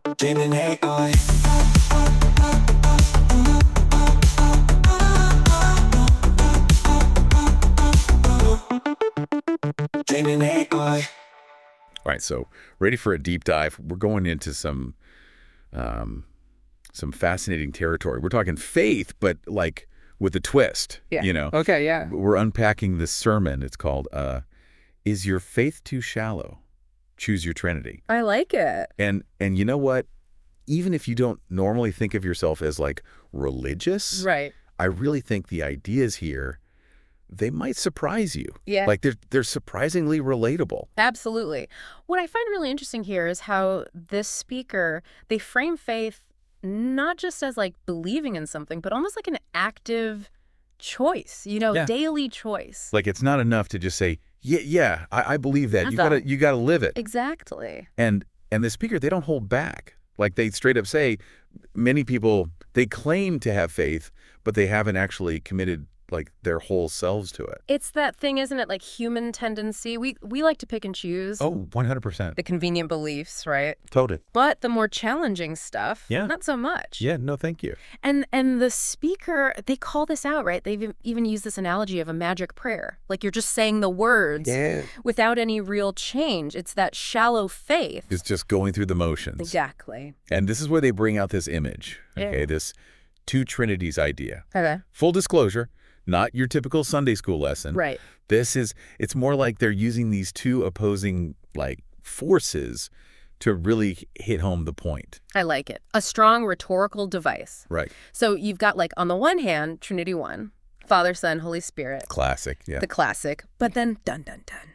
Jamin AI. Jamin AI. All right, so ready for a deep dive. We're going into some fascinating territory. We're talking faith, but like with a twist. Yeah. You know, Okay, yeah. we're unpacking this sermon. It's called "Is Your Faith Too Shallow? Choose Your Trinity." I like it. And you know what? Even if you don't normally think of yourself as like religious, Right. I really think the ideas here, they might surprise you. Yeah. Like they're surprisingly relatable. Absolutely. What I find really interesting here is how this speaker, they frame faith not just as like believing in something, but almost like an active choice, Yeah. daily choice. Like it's not enough to just say, yeah, I believe that. That's You gotta live it. Exactly. And the speaker, they don't hold back. Like they straight up say, many people, they claim to have faith, but they haven't actually committed like their whole selves to it. It's that thing, isn't it? Like human tendency. We like to pick and choose Oh, 100%. the convenient beliefs, right? Totally. But the more challenging stuff, Yeah. not so much. Yeah, no, thank you. And the speaker, they call this out, right? They've even used this analogy of a magic prayer. Like you're just saying the words without any real change. It's that shallow faith. It's just going through the motions. Exactly. And this is where they bring out this image, okay, Yeah. this two Trinities idea. Okay. Full disclosure, not your typical Sunday school lesson. Right. It's more like they're using these two opposing like forces to really hit home the point. I like it. A strong rhetorical device. Right. So you've got like on the one hand, Trinity 1, Father, Son, Holy Spirit. Classic, yeah. The classic. But then dun dun dun.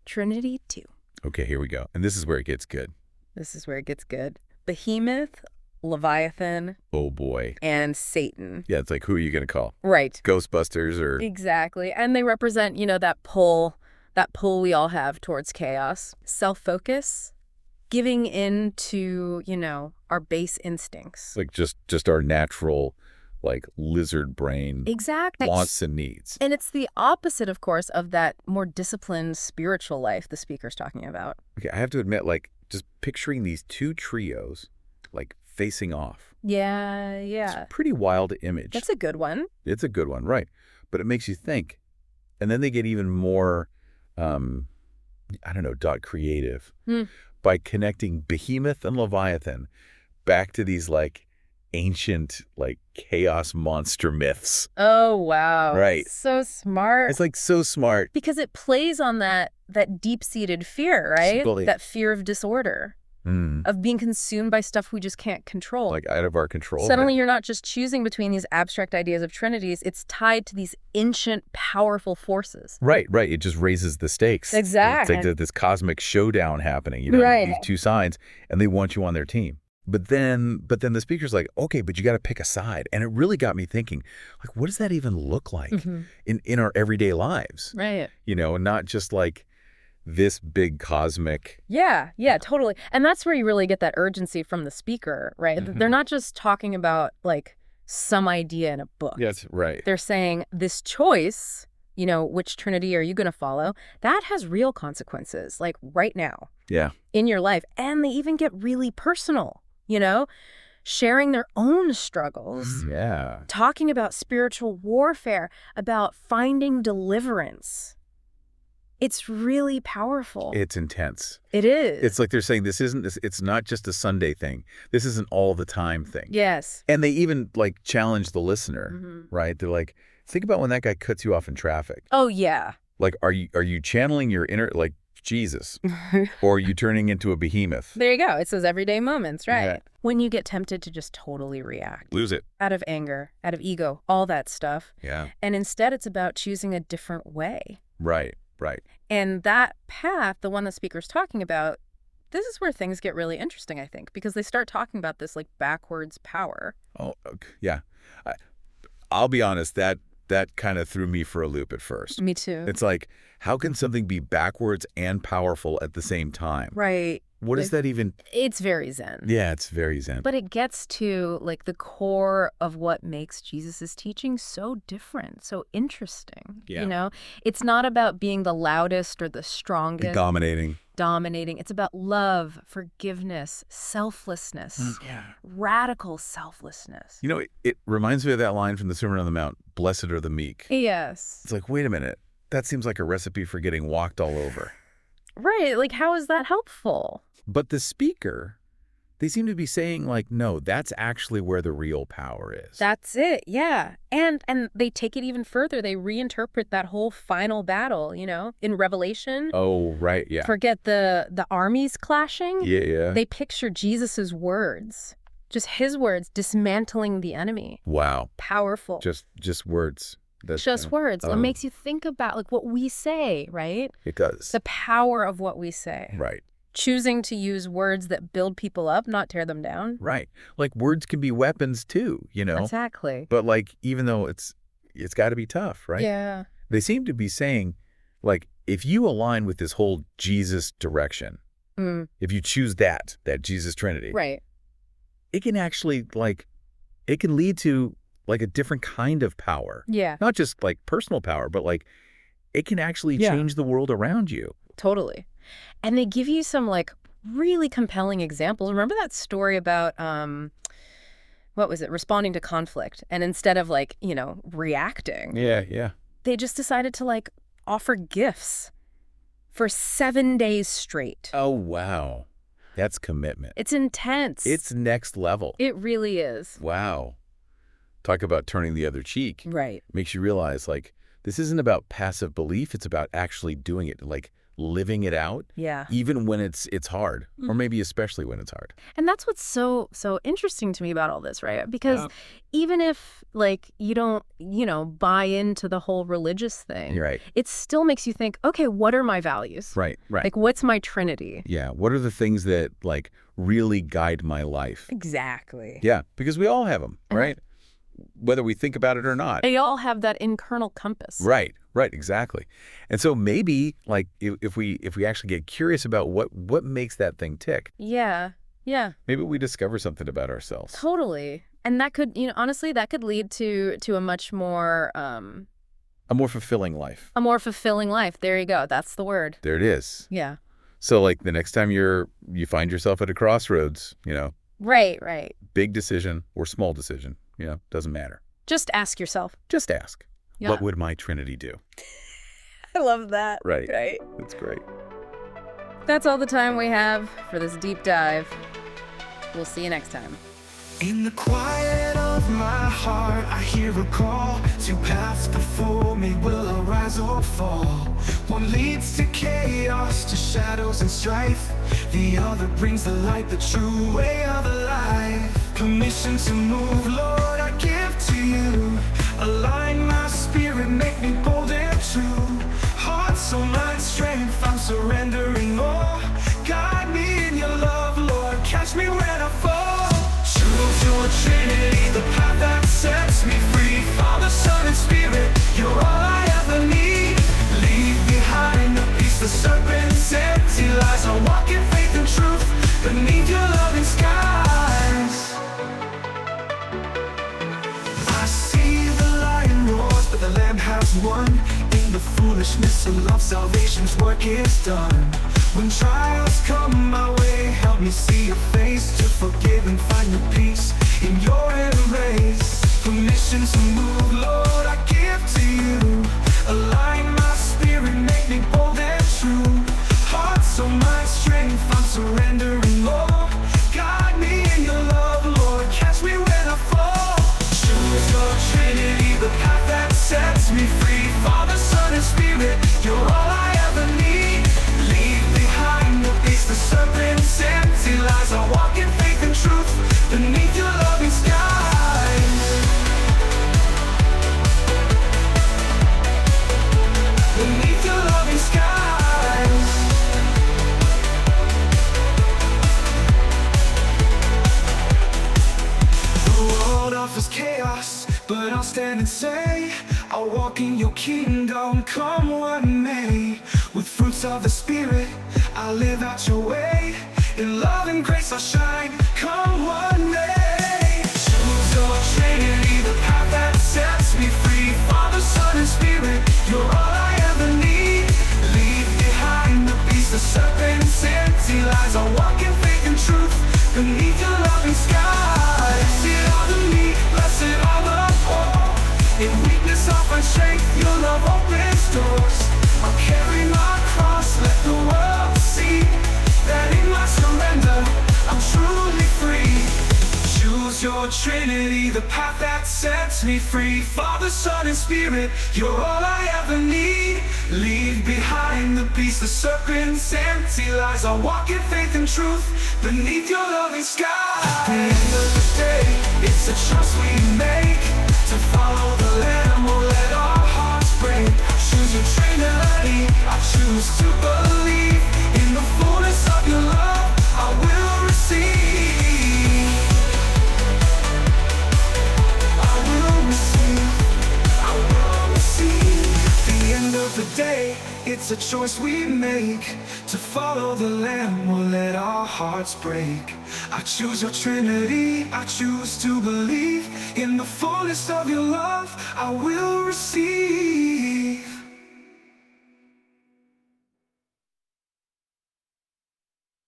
Trinity 2. Okay, here we go. And this is where it gets good. This is where it gets good. Behemoth, Leviathan, Oh boy. and Satan. Yeah, it's like, who are you going to call? Right. Ghostbusters or... Exactly. And they represent, that pull we all have towards chaos. Self-focus, giving in to, our base instincts. like just our natural like lizard brain Exactly. wants and needs. And it's the opposite, of course, of that more disciplined spiritual life the speaker's talking about. Okay, I have to admit, like, just picturing these two trios, like, facing off. Yeah. It's a pretty wild image. That's a good one. It's a good one, right. But it makes you think. And then they get even more, creative by connecting Behemoth and Leviathan back to these, like, ancient, like, chaos monster myths. Oh, wow. Right. So smart. It's, like, so smart. Because it plays on that deep-seated fear, right? Absolutely. That fear of disorder, of being consumed by stuff we just can't control. Like, out of our control. Suddenly you're not just choosing between these abstract ideas of trinities. It's tied to these ancient, powerful forces. Right. It just raises the stakes. Exactly. It's like this cosmic showdown happening, Right. these two sides, and they want you on their team. But then the speaker's like, okay, but you got to pick a side. And it really got me thinking, like, what does that even look like in our everyday lives? Right. And not just like this big cosmic. Yeah, totally. And that's where you really get that urgency from the speaker, right? They're not just talking about, like, some idea in a book. Yes, right. They're saying this choice, which Trinity are you going to follow? That has real consequences, like right now. Yeah. In your life. And they even get really personal, sharing their own struggles. Yeah. Talking about spiritual warfare, about finding deliverance. It's really powerful. It's intense. It is. It's like they're saying it's not just a Sunday thing. This is an all the time thing. Yes. And they even like challenge the listener, right? They're like, think about when that guy cuts you off in traffic. Oh, yeah. Like, are you channeling your inner, like, Jesus? Or are you turning into a behemoth? There you go. It's those everyday moments, right? Yeah. When you get tempted to just totally react. Lose it. Out of anger, out of ego, all that stuff. Yeah. And instead it's about choosing a different way. Right. And that path, the one the speaker's talking about, this is where things get really interesting, I think, because they start talking about this like backwards power. Oh, okay. Yeah. I'll be honest, that kind of threw me for a loop at first. Me too. It's like, how can something be backwards and powerful at the same time? Right. What does that even... It's very Zen. Yeah, it's very Zen. But it gets to like the core of what makes Jesus's teaching so different, so interesting. Yeah. You know, it's not about being the loudest or the strongest, Dominating. It's about love, forgiveness, selflessness, radical selflessness. You know, it reminds me of that line from the Sermon on the Mount, blessed are the meek. Yes. It's like, wait a minute. That seems like a recipe for getting walked all over. Right. Like, how is that helpful? But the speaker, they seem to be saying, like, no, that's actually where the real power is. That's it. Yeah. And they take it even further. They reinterpret that whole final battle, you know, in Revelation. Oh, right. Yeah. Forget the armies clashing. Yeah. They picture Jesus's words, just his words, dismantling the enemy. Wow. Powerful. Just words. That's just words. It makes you think about like what we say, right? It does. The power of what we say. Right. Choosing to use words that build people up, not tear them down. Right. Like words can be weapons too, you know? Exactly. But like, even though it's got to be tough, right? Yeah. They seem to be saying, like, if you align with this whole Jesus direction, if you choose that Jesus Trinity, right, it can actually, like, it can lead to, like, a different kind of power. Yeah. Not just, like, personal power, but, like, it can actually change the world around you. Totally. And they give you some, like, really compelling examples. Remember that story about, what was it, responding to conflict? And instead of, like, you know, reacting. Yeah. They just decided to, like, offer gifts for 7 days straight. Oh, wow. That's commitment. It's intense. It's next level. It really is. Wow. Talk about turning the other cheek. Right. Makes you realize, like, this isn't about passive belief. It's about actually doing it, like living it out. Yeah. Even when it's hard, or maybe especially when it's hard. And that's what's so interesting to me about all this, right? Because even if, like, you don't, you know, buy into the whole religious thing, Right. it still makes you think, okay, what are my values? Right. Like, what's my Trinity? Yeah. What are the things that, like, really guide my life? Exactly. Yeah. Because we all have them, right? Whether we think about it or not. They all have that internal compass. Right, exactly. And so maybe, like, if we actually get curious about what makes that thing tick. Yeah. Maybe we discover something about ourselves. Totally. And that could, you know, honestly, that could lead to a much more a more fulfilling life. A more fulfilling life. There you go. That's the word. There it is. Yeah. So, like, the next time you find yourself at a crossroads, you know. Right. Big decision or small decision, you know, doesn't matter. Just ask yourself. Just ask. Yeah. What would my Trinity do? I love that. Right. Right. That's great. That's all the time we have for this deep dive. We'll see you next time. In the quiet of my heart, I hear a call. Two paths before me, will I rise or fall? One leads to chaos, to shadows and strife. The other brings the light, the true way of life. Permission to move, Lord, I give to you. Align my spirit, make me bold and true. Heart, soul, mind, strength, I'm surrendering all. Guide me in your love, Lord, catch me when I fall. Choose your Trinity, the path that sets me free. Father, Son, and Spirit, you're all I ever need. Leave behind the peace, the serpent's empty lies. I walk in faith and truth beneath your loving skies. I see the lion roars, but the lamb has won. In the foolishness of love, salvation's work is done. When trials come my way, help me see your face, to forgive and find your peace in your embrace. Permission to move, Lord, I give to you. Align my spirit, make me bold and true. Heart, soul, mind, strength, I'm surrendering all. Guide me in your love, Lord, catch me when I fall. Choose your Trinity, the path that sets me free. Father, Son, and Spirit, you're all I ever need. Leave behind the beast, the serpent's empty lies. I walk in faith and truth beneath your loving skies. Beneath your loving skies. The world offers chaos, but I'll stand and say, I'll walk in your kingdom, come what may. With fruits of the Spirit, I'll live out your way. In love and grace I'll shine, come one day. Choose your Trinity, the path that sets me free. Father, Son, and Spirit, you're all I ever need. Leave behind the beast, the serpent's empty lies. I'll walk in faith and truth beneath your loving sky. Blessed are the meek, blessed are the poor. In weakness I'll find strength, your love opens doors. I'll carry my cross, let the world see that in my surrender I'm truly free. Choose your Trinity, the path that sets me free. Father, Son, and Spirit, you're all I ever need. Leave behind the beast, the serpent's empty lies. I'll walk in faith and truth beneath your loving sky. At the end of the day, it's a choice we make. To follow the Lamb or let our hearts break. Choose your Trinity, I choose to believe. In the fullness of your love, I will receive. I will receive. I will receive. At the end of the day, it's a choice we make. To follow the Lamb or let our hearts break. I choose your Trinity, I choose to believe. In the fullness of your love, I will receive.